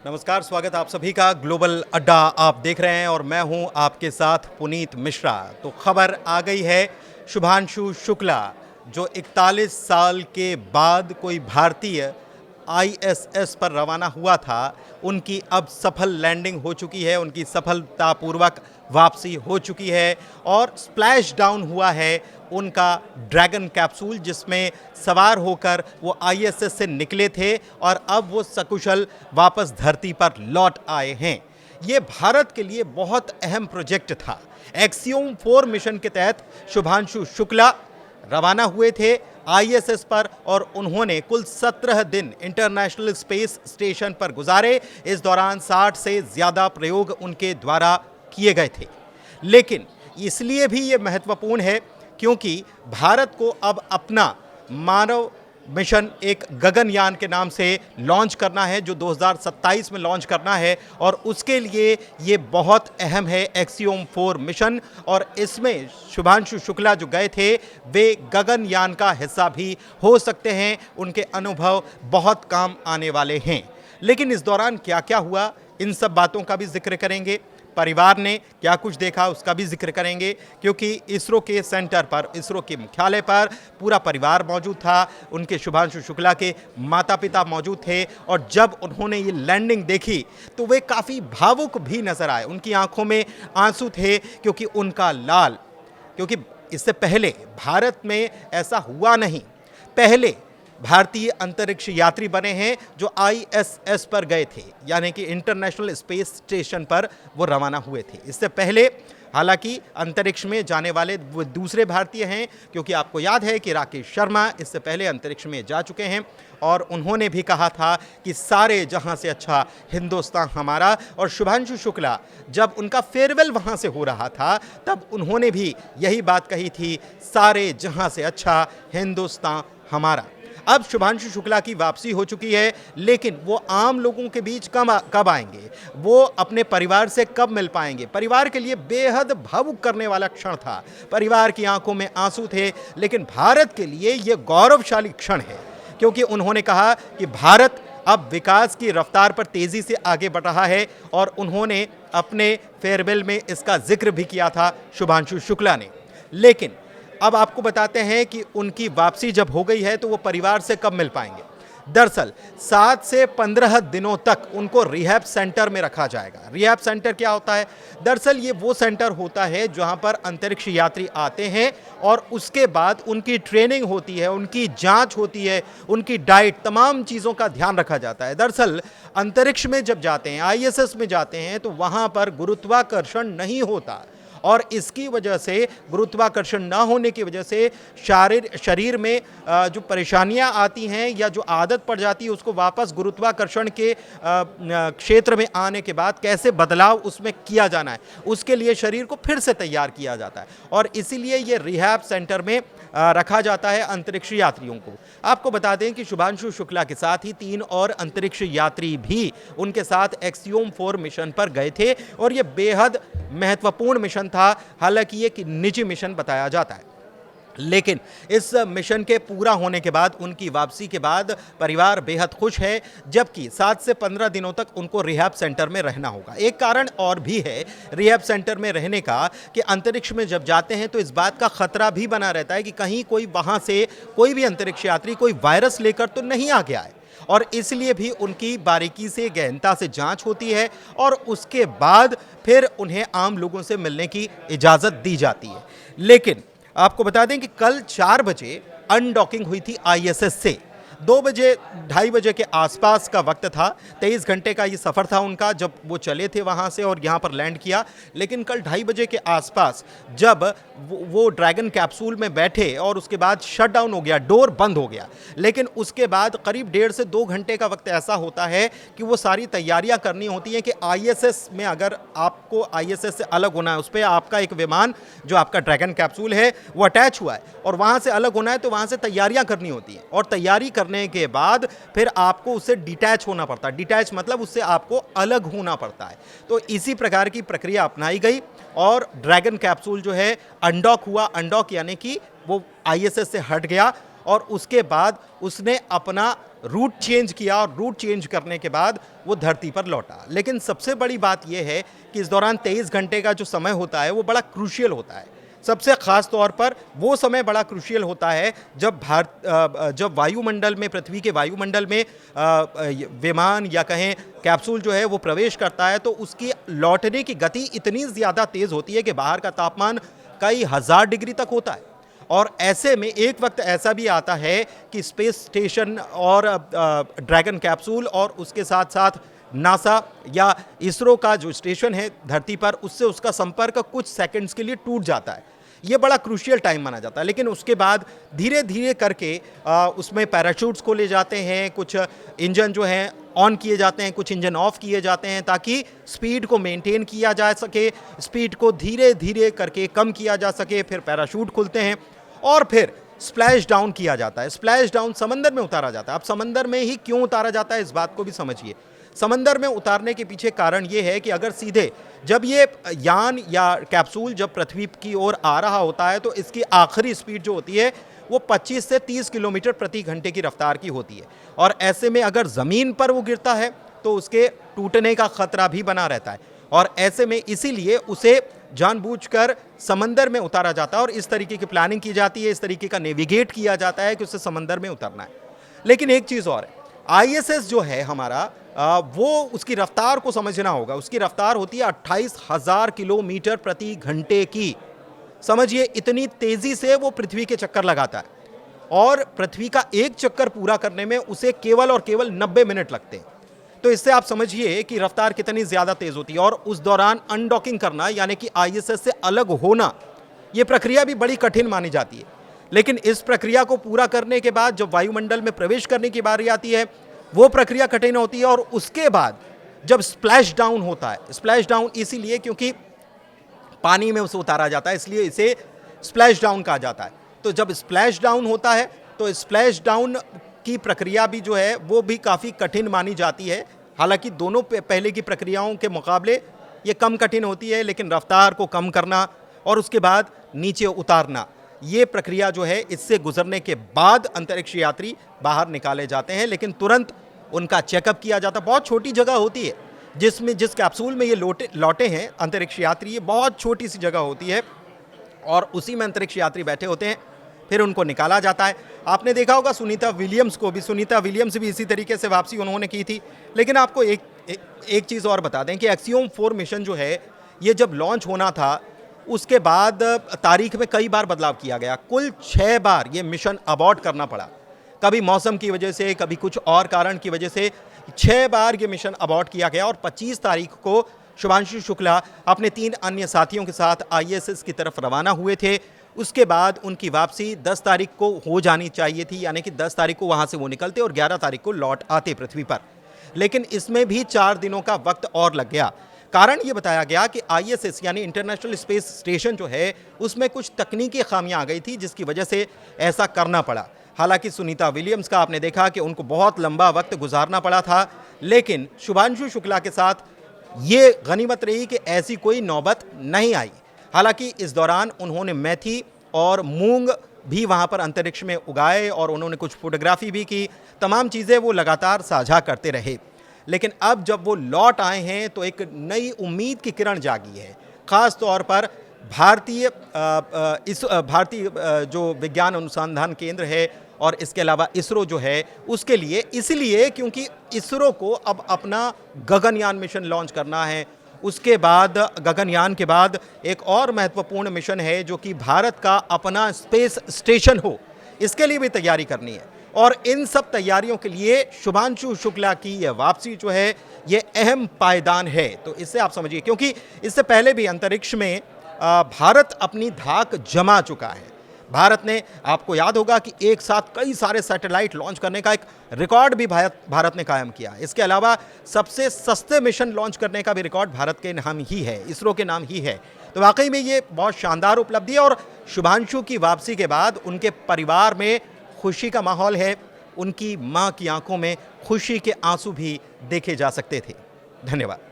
नमस्कार, स्वागत आप सभी का ग्लोबल अड्डा आप देख रहे हैं और मैं हूं आपके साथ पुनीत मिश्रा। तो खबर आ गई है शुभांशु शुक्ला जो 41 साल के बाद कोई भारतीय आईएसएस पर रवाना हुआ था, उनकी अब सफल लैंडिंग हो चुकी है, उनकी सफलतापूर्वक वापसी हो चुकी है और स्प्लैश डाउन हुआ है उनका ड्रैगन कैप्सूल जिसमें सवार होकर वो आईएसएस से निकले थे और अब वो सकुशल वापस धरती पर लौट आए हैं। ये भारत के लिए बहुत अहम प्रोजेक्ट था। एक्सियोम 4 मिशन के तहत शुभांशु शुक्ला रवाना हुए थे आईएसएस पर और उन्होंने कुल 17 दिन इंटरनेशनल स्पेस स्टेशन पर गुजारे। इस दौरान 60 से ज़्यादा प्रयोग उनके द्वारा किए गए थे। लेकिन इसलिए भी ये महत्वपूर्ण है क्योंकि भारत को अब अपना मानव मिशन एक गगनयान के नाम से लॉन्च करना है जो 2027 में लॉन्च करना है और उसके लिए ये बहुत अहम है एक्सियोम 4 मिशन। और इसमें शुभांशु शुक्ला जो गए थे वे गगनयान का हिस्सा भी हो सकते हैं, उनके अनुभव बहुत काम आने वाले हैं। लेकिन इस दौरान क्या क्या हुआ, इन सब बातों का भी जिक्र करेंगे। परिवार ने क्या कुछ देखा उसका भी जिक्र करेंगे क्योंकि इसरो के सेंटर पर, इसरो के मुख्यालय पर पूरा परिवार मौजूद था। उनके शुभांशु शुक्ला के माता पिता मौजूद थे और जब उन्होंने ये लैंडिंग देखी तो वे काफ़ी भावुक भी नजर आए। उनकी आंखों में आंसू थे क्योंकि उनका लाल, क्योंकि इससे पहले भारत में ऐसा हुआ नहीं। पहले भारतीय अंतरिक्ष यात्री बने हैं जो आईएसएस पर गए थे, यानी कि इंटरनेशनल स्पेस स्टेशन पर वो रवाना हुए थे। इससे पहले हालांकि अंतरिक्ष में जाने वाले वो दूसरे भारतीय हैं क्योंकि आपको याद है कि राकेश शर्मा इससे पहले अंतरिक्ष में जा चुके हैं और उन्होंने भी कहा था कि सारे जहां से अच्छा हिंदुस्तान हमारा। और शुभांशु शुक्ला जब उनका फेयरवेल वहां से हो रहा था तब उन्होंने भी यही बात कही थी, सारे जहां से अच्छा हिंदुस्तान हमारा। अब शुभांशु शुक्ला की वापसी हो चुकी है, लेकिन वो आम लोगों के बीच कब आएंगे, वो अपने परिवार से कब मिल पाएंगे। परिवार के लिए बेहद भावुक करने वाला क्षण था, परिवार की आंखों में आंसू थे, लेकिन भारत के लिए ये गौरवशाली क्षण है क्योंकि उन्होंने कहा कि भारत अब विकास की रफ्तार पर तेजी से आगे बढ़ रहा है और उन्होंने अपने फेयरवेल में इसका जिक्र भी किया था शुभांशु शुक्ला ने। लेकिन अब आपको बताते हैं कि उनकी वापसी जब हो गई है तो वो परिवार से कब मिल पाएंगे। दरअसल 7 से 15 दिनों तक उनको रिहैब सेंटर में रखा जाएगा। रिहैब सेंटर क्या होता है? दरअसल ये वो सेंटर होता है जहां पर अंतरिक्ष यात्री आते हैं और उसके बाद उनकी ट्रेनिंग होती है, उनकी जांच होती है, उनकी डाइट, तमाम चीज़ों का ध्यान रखा जाता है। दरअसल अंतरिक्ष में जब जाते हैं, आईएसएस में जाते हैं तो वहाँ पर गुरुत्वाकर्षण नहीं होता और इसकी वजह से, गुरुत्वाकर्षण ना होने की वजह से शरीर में जो परेशानियां आती हैं या जो आदत पड़ जाती है उसको वापस गुरुत्वाकर्षण के क्षेत्र में आने के बाद कैसे बदलाव उसमें किया जाना है, उसके लिए शरीर को फिर से तैयार किया जाता है और इसीलिए ये रिहैब सेंटर में रखा जाता है अंतरिक्ष यात्रियों को। आपको बता दें कि शुभांशु शुक्ला के साथ ही 3 और अंतरिक्ष यात्री भी उनके साथ एक्सियोम 4 मिशन पर गए थे और ये बेहद महत्वपूर्ण मिशन था। हालांकि ये कि निजी मिशन बताया जाता है, लेकिन इस मिशन के पूरा होने के बाद, उनकी वापसी के बाद परिवार बेहद खुश है, जबकि 7 से 15 दिनों तक उनको रिहैब सेंटर में रहना होगा। एक कारण और भी है रिहैब सेंटर में रहने का कि अंतरिक्ष में जब जाते हैं तो इस बात का खतरा भी बना रहता है कि कहीं कोई वहां से कोई भी अंतरिक्ष यात्री कोई वायरस लेकर तो नहीं आ गया है और इसलिए भी उनकी बारीकी से, गहनता से जांच होती है और उसके बाद फिर उन्हें आम लोगों से मिलने की इजाज़त दी जाती है। लेकिन आपको बता दें कि कल 4 बजे अनडॉकिंग हुई थी आईएसएस से। 2 बजे, 2:30 बजे के आसपास का वक्त था। 23 घंटे का ये सफ़र था उनका जब वो चले थे वहाँ से और यहाँ पर लैंड किया। लेकिन कल 2:30 बजे के आसपास जब वो ड्रैगन कैप्सूल में बैठे और उसके बाद शट डाउन हो गया, डोर बंद हो गया। लेकिन उसके बाद करीब 1.5 से 2 घंटे का वक्त ऐसा होता है कि वो सारी तैयारियां करनी होती हैं कि आईएसएस में अगर आपको आईएसएस से अलग होना है, उस पर आपका एक विमान जो आपका ड्रैगन कैप्सूल है वो अटैच हुआ है और वहाँ से अलग होना है तो वहाँ से तैयारियाँ करनी होती हैं और तैयारी करने के बाद फिर आपको उससे डिटैच होना पड़ता है। डिटैच मतलब उससे आपको अलग होना पड़ता है। तो इसी प्रकार की प्रक्रिया अपनाई गई और ड्रैगन कैप्सूल जो है अनडॉक हुआ। अनडॉक यानी कि वो आईएसएस से हट गया और उसके बाद उसने अपना रूट चेंज किया और रूट चेंज करने के बाद वो धरती पर लौटा। लेकिन सबसे बड़ी बात यह है कि इस दौरान 23 घंटे का जो समय होता है वो बड़ा क्रूशियल होता है। सबसे ख़ास तौर पर वो समय बड़ा क्रूशियल होता है जब वायुमंडल में, पृथ्वी के वायुमंडल में विमान या कहें कैप्सूल जो है वो प्रवेश करता है, तो उसकी लौटने की गति इतनी ज़्यादा तेज़ होती है कि बाहर का तापमान कई हज़ार डिग्री तक होता है। और ऐसे में एक वक्त ऐसा भी आता है कि स्पेस स्टेशन और ड्रैगन कैप्सूल और उसके साथ साथ नासा या इसरो का जो स्टेशन है धरती पर, उससे उसका संपर्क कुछ सेकंड्स के लिए टूट जाता है। ये बड़ा क्रूशियल टाइम माना जाता है। लेकिन उसके बाद धीरे धीरे करके उसमें पैराशूट्स को ले जाते हैं, कुछ इंजन जो हैं ऑन किए जाते हैं, कुछ इंजन ऑफ किए जाते हैं ताकि स्पीड को मेंटेन किया जा सके, स्पीड को धीरे धीरे करके कम किया जा सके। फिर पैराशूट खुलते हैं और फिर स्प्लैश डाउन किया जाता है। स्प्लैश डाउन समंदर में उतारा जाता है। अब समंदर में ही क्यों उतारा जाता है इस बात को भी समझिए। समंदर में उतारने के पीछे कारण ये है कि अगर सीधे जब ये यान या कैप्सूल जब पृथ्वी की ओर आ रहा होता है तो इसकी आखिरी स्पीड जो होती है वो 25 से 30 किलोमीटर प्रति घंटे की रफ्तार की होती है। और ऐसे में अगर ज़मीन पर वो गिरता है तो उसके टूटने का खतरा भी बना रहता है। और ऐसे में इसीलिए उसे जानबूझकर समंदर में उतारा जाता है और इस तरीके की प्लानिंग की जाती है, इस तरीके का नेविगेट किया जाता है कि उसे समंदर में उतरना है। लेकिन एक चीज़ और है, ISS जो है हमारा वो उसकी रफ्तार को समझना होगा। उसकी रफ्तार होती है 28,000 किलोमीटर प्रति घंटे की। समझिए इतनी तेज़ी से वो पृथ्वी के चक्कर लगाता है और पृथ्वी का एक चक्कर पूरा करने में उसे केवल और केवल 90 मिनट लगते हैं। तो इससे आप समझिए कि रफ्तार कितनी ज़्यादा तेज़ होती है। और उस दौरान अनडॉकिंग करना यानी कि ISS से अलग होना, ये प्रक्रिया भी बड़ी कठिन मानी जाती है। लेकिन इस प्रक्रिया को पूरा करने के बाद जब वायुमंडल में प्रवेश करने की बारी आती है, वो प्रक्रिया कठिन होती है। और उसके बाद जब स्प्लैश डाउन होता है, स्प्लैश डाउन इसीलिए क्योंकि पानी में उसे उतारा जाता है, इसलिए इसे स्प्लैश डाउन कहा जाता है। तो जब स्प्लैश डाउन होता है तो स्प्लैश डाउन की प्रक्रिया भी जो है वो भी काफ़ी कठिन मानी जाती है। हालांकि दोनों पहले की प्रक्रियाओं के मुकाबले ये कम कठिन होती है, लेकिन रफ्तार को कम करना और उसके बाद नीचे उतारना, ये प्रक्रिया जो है इससे गुजरने के बाद अंतरिक्ष यात्री बाहर निकाले जाते हैं। लेकिन तुरंत उनका चेकअप किया जाता है। बहुत छोटी जगह होती है जिस कैप्सूल में ये लौटे हैं अंतरिक्ष यात्री, ये बहुत छोटी सी जगह होती है और उसी में अंतरिक्ष यात्री बैठे होते हैं। फिर उनको निकाला जाता है। आपने देखा होगा सुनीता विलियम्स भी इसी तरीके से वापसी उन्होंने की थी। लेकिन आपको एक चीज़ और बता दें कि एक्सियोम 4 मिशन जो है ये जब लॉन्च होना था उसके बाद तारीख में कई बार बदलाव किया गया। कुल 6 बार ये मिशन अबॉर्ट करना पड़ा, कभी मौसम की वजह से, कभी कुछ और कारण की वजह से 6 बार ये मिशन अबॉर्ट किया गया। और 25 तारीख को शुभांशु शुक्ला अपने 3 अन्य साथियों के साथ ISS की तरफ रवाना हुए थे। उसके बाद उनकी वापसी 10 तारीख को हो जानी चाहिए थी, यानी कि 10 तारीख को वहाँ से वो निकलते और 11 तारीख को लौट आते पृथ्वी पर। लेकिन इसमें भी 4 दिनों का वक्त और लग गया। कारण ये बताया गया कि ISS यानी इंटरनेशनल स्पेस स्टेशन जो है उसमें कुछ तकनीकी खामियां आ गई थी जिसकी वजह से ऐसा करना पड़ा। हालांकि सुनीता विलियम्स का आपने देखा कि उनको बहुत लंबा वक्त गुजारना पड़ा था, लेकिन शुभांशु शुक्ला के साथ ये गनीमत रही कि ऐसी कोई नौबत नहीं आई। हालांकि इस दौरान उन्होंने मेथी और मूंग भी वहाँ पर अंतरिक्ष में उगाए और उन्होंने कुछ फोटोग्राफी भी की। तमाम चीज़ें वो लगातार साझा करते रहे। लेकिन अब जब वो लौट आए हैं तो एक नई उम्मीद की किरण जागी है, ख़ास तौर पर भारतीय जो विज्ञान अनुसंधान केंद्र है और इसके अलावा इसरो जो है उसके लिए, इसलिए क्योंकि इसरो को अब अपना गगनयान मिशन लॉन्च करना है। उसके बाद गगनयान के बाद एक और महत्वपूर्ण मिशन है जो कि भारत का अपना स्पेस स्टेशन हो, इसके लिए भी तैयारी करनी है। और इन सब तैयारियों के लिए शुभांशु शुक्ला की यह वापसी जो है ये अहम पायदान है। तो इससे आप समझिए, क्योंकि इससे पहले भी अंतरिक्ष में भारत अपनी धाक जमा चुका है। भारत ने, आपको याद होगा कि एक साथ कई सारे सैटेलाइट लॉन्च करने का एक रिकॉर्ड भी भारत ने कायम किया। इसके अलावा सबसे सस्ते मिशन लॉन्च करने का भी रिकॉर्ड भारत के नाम ही है, इसरो के नाम ही है। तो वाकई में ये बहुत शानदार उपलब्धि है और शुभांशु की वापसी के बाद उनके परिवार में खुशी का माहौल है। उनकी मां की आंखों में खुशी के आंसू भी देखे जा सकते थे। धन्यवाद।